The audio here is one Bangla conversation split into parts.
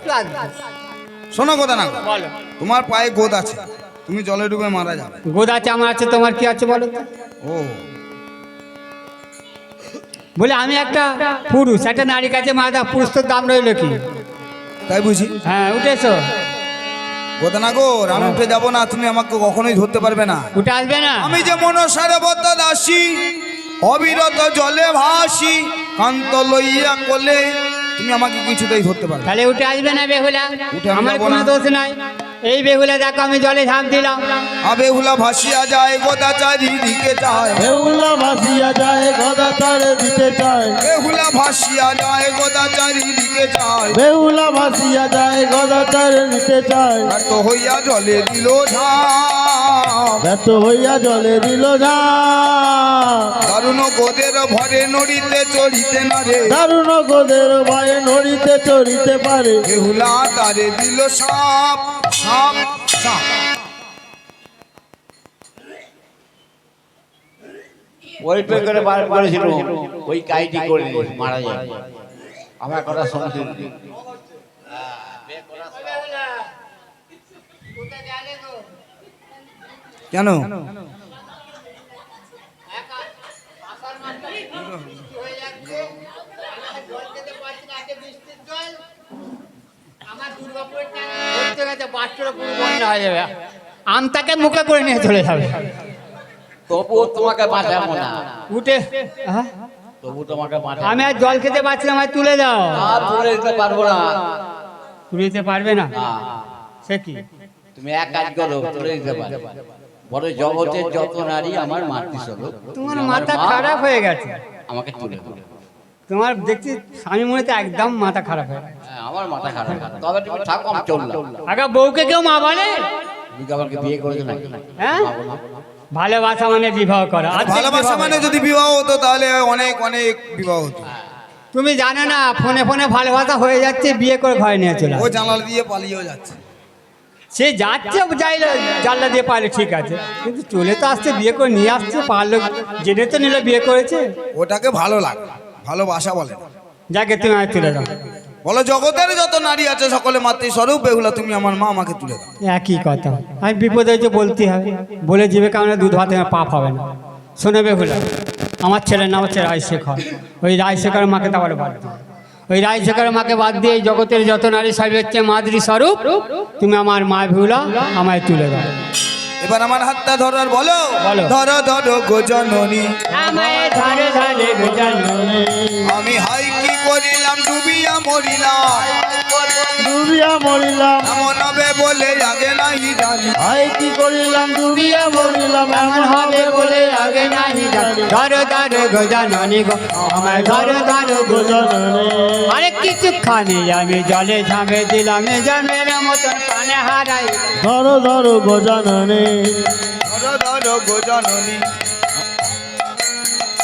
একটু আসবে। শোনো কথা না, বলো। তোমার পায়ে গোদ আছে, তুমি জলে ডুবে মারা যাবে। গোদ আছে আমার আছে, তোমার কি আছে বলো তো? ও বলে আমি একটা পুরুষ, একটা নারীর কাছে মারা, পুরুষ তোর দাম রইল কি? তাই বুঝি। হ্যাঁ উঠেছো। কথা না গো, আমি উঠে যাবো না, তুমি আমাকে কখনোই ধরতে পারবে না। উঠে আসবে না? আমি যে মনসারবত দাসী, অবিরত জলে ভাসি, কান্ত লইয়া কোলে, তুমি আমাকে কিছুতেই ধরতে পারবে না। তাহলে উঠে আসবে না বেহুলা? উঠে আমি আমার যাবো কোনো না। দোষ নাই। এই বেহুলা দেখো আমি জলে ঝাঁপ দিলাম। বেহুলা ভাসিয়া যায় গোদা চারিদিকে যায়, বেহুলা ভাসিয়া যায় গদা তারে দিতে চায়, বেহুলা ভাসিয়া যায় গোদা চারিদিকে যায়, বেহুলা ভাসিয়া যায় গদা তারে নিতে চায়, ব্যর্থ হইয়া জলে দিল ঝাঁপ, ব্যর্থ হইয়া জলে দিল ঝাঁপ, দারুণ গোদের ভরে নড়িতে চড়িতে না রে, দারুণ গোদের ভয়ে নড়িতে চড়িতে পারে, বেহুলা তারে দিল সাপ সাপ সাপ। ওই করে বার করেছিল, ওই কাইটি করে মারা যায়। আমার কথা শুনতে কেন? আমটাকে মুখে করে নিয়ে চলে যাবে। তবুও তোমাকে বাঁচাবো না, উঠে হ্যাঁ? তবু তোমাকে বাঁচাবো আমি আর জল খেতে পারছি না, আমায় তুলে দাও। আর তুলে দিতে পারবো না। তুলে দিতে পারবে না? না, সে কি? তুমি এক কাজ করো, তুলে দিতে পারবে। বড় জগতের যত নারী আমার মাতৃ স্বরূপ, তোমার মাথা খারাপ হয়ে গেছে। আমাকে তুলে দাও। তোমার দেখছি স্বামী মনে তো একদম মাথা খারাপ হয়ে গেছে। হ্যাঁ, আমার মাথা খারাপ। তবে তুমি থাকো, আমি চললাম। আগে বউকে কেউ মা বলে? তুমি কি আমাকে বিয়ে করেছো নাকি? হ্যাঁ, ভালোবাসা মানে বিবাহ করা। আর ভালোবাসা মানে যদি বিবাহ হতো তাহলে অনেক অনেক বিবাহ হতো। তুমি জানো না, ফোনে ফোনে ভালোবাসা হয়ে যাচ্ছে, বিয়ে করে ঘরে নিয়ে চলে ও আসে। জানালা দিয়ে পালিয়েও যাচ্ছে। সে যাচ্ছে যাইলে জানলা দিয়ে পারলে ঠিক আছে, কিন্তু চলে তো আসছে, বিয়ে করে নিয়ে আসছে, পারলো জেনে তো নিলে বিয়ে করেছে। ওটাকে ভালো লাগে, ভালোবাসা বলে না। যাকে তুমি আর তুলে দাও। বলো জগতের যত নারী আছে সকলে মাতৃস্বরূপ, বেহুলা তুমি আমার মা, আমাকে তুলে দাও। একই কথা, আমি বিপদে হয়েছে বলতে হবে, বলে জীবে কারণে দুধ ভাতে আমার পাপ হবে না। শোনে বেহুলা, আমার ছেলের নাম হচ্ছে রাজশেখর। ওই রাজশেখরের মাকে তারপরে বাদ দিও। ওই রাজশেখরের মাকে বাদ দিয়ে এই জগতের যত নারী সবই হচ্ছে মাতৃ স্বরূপ। তুমি আমার মা বেহুলা, আমায় তুলে দাও। এবার আমার হাতটা ধরার বলো, বলো। ধরো ধরো গো জননী, আমায় ধরে ধরে গো জননী, আমি হাই কি করিলাম ডুবিয়া মরিলাম, ডুবিয়া মরিলাম, এমন হবে বলে আগে নাই জানি, আই কি করিলাম ডুবিয়া মরিলাম, এমন হবে বলে আগে নাহি জানি। ধরো ধরো গো জননী গো, আমায় ধরো ধরো গো জননী। আরে কিছুক্ষণে আমি জলে ঝাঁপে দিলাম, জন্মের মতন প্রাণে হারাই। ধরো ধরো গজাননে, ধরো ধরো গো জননী,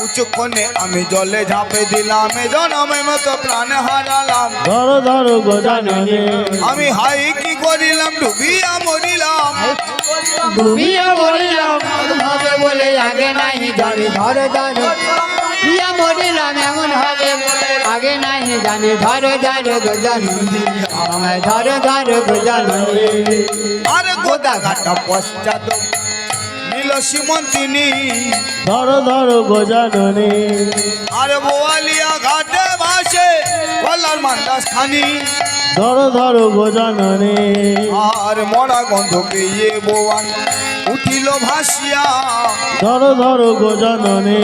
উচ্চক্ষণে আমি জলে ঝাঁপে দিলাম, জনমের মতো প্রাণ হারালাম, ধরো ধরো গজাননে, আমি হাই কি করিলাম ডুবিয়া মরিলাম, ডুবিয়া মরিলাম, এমন হবে বলে আগে নাহি জানি। ধরো ধরো ডুবিয়া মরিলাম, এমন হবে বলে আগে নাহি জানি। ধরো ধরো গো জননী, আমায় ধরো ধরো গো জননী। আর গোদা ঘাটা পশ্চাৎ নীল সীমন্তিনী, ধরো ধরো গজাননে, আর বোয়ালিয়া ঘাটে ভাসে কলার মান্দাস খানি, ধরো ধরো গজাননে, আর মরা গন্ধ পেয়ে বোয়ান উঠিল ভাসিয়া, ধরো ধরো গজাননে,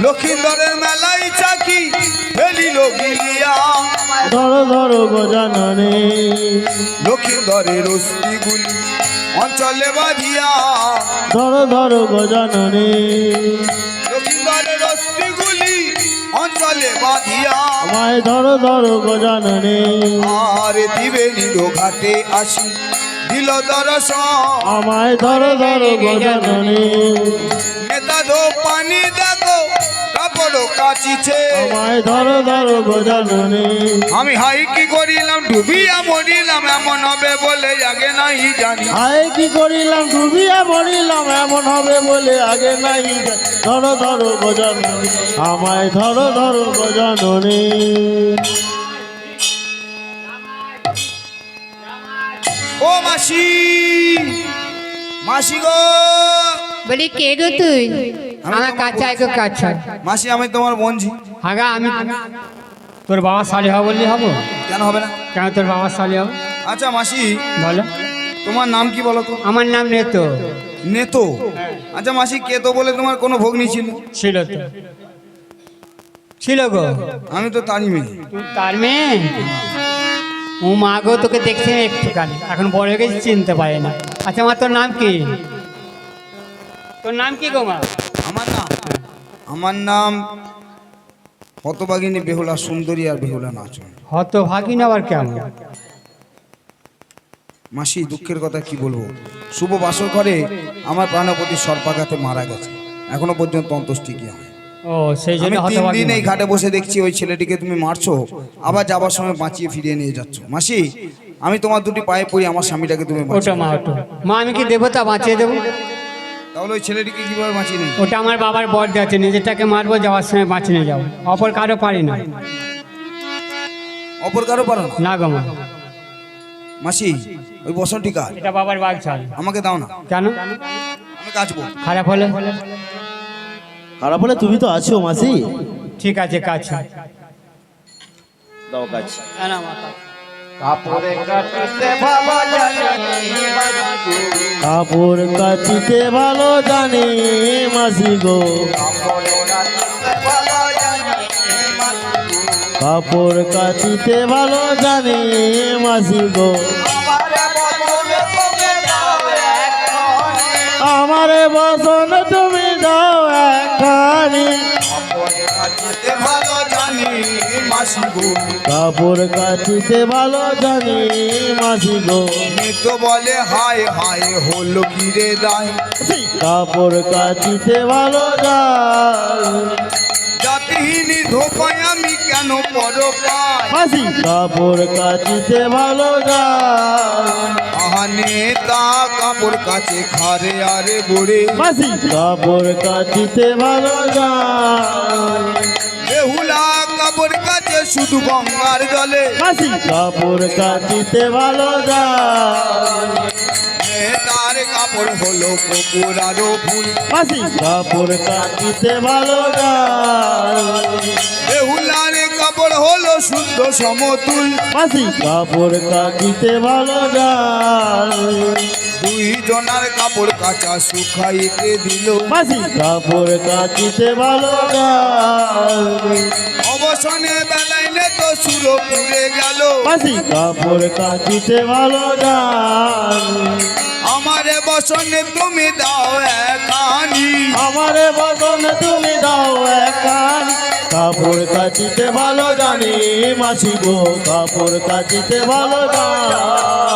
লক্ষিন্দরের মেলায় চাকি ফেলিল গিলিয়া, ধরো ধরো গজাননে, লক্ষিন্দরের অস্থিগুলি অঞ্চলে বাঁধিয়া, ধরো ধরো গজাননে, লক্ষিন্দরের অস্থিগুলি অঞ্চলে বাঁধিয়া, আমায় ধরো ধরো গজাননে, আর দিবে নীল ঘাটে আসি দিল দর্শন, আমায় ধরো ধরো গজাননে, নেতা দো পানি দেখো কাপড় কাচিছে, আমায় ধরো ধরো গজাননে, আমি হাই কি করিলাম ডুবিয়া মরিলাম, এমন হবে বলে আগে নাই জানি, আয় কি করিলাম ডুবিয়া মরিলাম, এমন হবে বলে আগে নাই জানি। ধরো ধরো গজাননে, আমায় ধরো ধরো গজাননে। ও মাসি, মাসি গো। বলি কে গো তুই? আমি আমার তোমার কাছে আয় গো কাছে। মাসি আমি তোমার বোনজি। হাগা আমি তোর বাবা শালি হব বললি হবো? কেন হবে না? কেন তোর বাবার শালি হব? আচ্ছা মাসি, বলো। তোমার নাম কি বলো তো? আমার নাম নেতো। নেতো? আচ্ছা মাসি, কে তো বলে তোমার কোনো ভগ্নি ছিল? ছিল তো, ছিল গো। আমি তো তারই মেয়ে। তুই তার মেয়ে? ও মা গো, তোকে দেখছি একটুখানি, এখন বড় হয়ে গেছি, চিনতে পারে না। আচ্ছা মা, তোর নাম কি? তোর নাম কি গো মা? আমার নাম হতভাগিনী বেহুলা সুন্দরী আর বেহুলা নাচন। হত ভাগিন আবার কেমন? মাসি, দুঃখের কথা কি বলবো, শুভ বাসর ঘরে আমার প্রাণপতি সর্পাঘাতে মারা গেছে, এখনো পর্যন্ত অন্ত্যেষ্টি কি হয়। ও সেই জন্য আমি হত 3 ভাগিন। দিন এই ঘাটে বসে দেখছি ওই ছেলেটিকে তুমি মারছো, আবার যাবার সময় বাঁচিয়ে ফিরিয়ে নিয়ে যাচ্ছ। মাসি, আমি তোমার দুটি পায়ে পড়ি, আমার স্বামীটাকে তুমি ওটা বাঁচাও। মা, ওটা মা, আমি কি দেবতা বাঁচিয়ে দেবো? তাহলে ওই ছেলেটিকে কিভাবে বাঁচিয়ে নিই? ওটা আমার বাবার বর আছে, নিজেরটাকে মারবো, যাওয়ার সময় বাঁচিয়ে নিয়ে যাবো, অপর কারো পারি না। অপর কারো পারো না? না গো মা, মাসি, ওই বসনটি কার? এটা বাবার বাঘ চাল। আমাকে দাও না, কেন? আমি কাচবো। খারাপ হলে? খারাপ হলে তুমি তো আছো মাসি। ঠিক আছে, কাছে দাও কাজ। কাপড়ে কাটিতে ভালো জানি কাপড় কাচিতে ভালো জানি মাসি গো। কাপড় কাচিতে ভালো জানি মাসি গো। আমারে বসন তুমি দাও একখানি। ভালো জানি মাসি গো, কাপড় কাচিতে ভালো জানি মাসি গো। তো বলে হায় হায় হলো কি রে দায়, কাপড় কাচিতে ভালো জানি জাতিহীন ধোপায় আমি কেন পর পাই। মাসি। কাপড় কাচিতে ভালো জানি আহানে তা কাপড় কাছে খারে আরে বুড়ে, মাসি। কাপড় কাচিতে ভালো জানি বেহুলা কাপড় কাছে শুধু গঙ্গার জলে, মাসি। কাপড় কাচিতে ভালো জানি তার কাপড় হলো কুকুর আরো ফুল, মাসি। কাপড় কাচিতে ভালো জানি বেহুলার কাপড় হলো শুদ্ধ সমতুল, মাসি। কাপড় কাচিতে ভালো জানি দুই জনার কাপড় কাচা শুকাইতে দিল, মাসি। কাপড় কাচিতে ভালো জানি অবসনে বেলায় নে তো সুর পুড়ে গেল, মাসি। কাপড় কাচিতে ভালো জানি আমারে বসনে তুমি দাও একানি, আমারে বদন তুমি দাও একখানি। কাপড় কাচিতে ভালো জানি মাসি গো। কাপড় কাচিতে ভালো জানি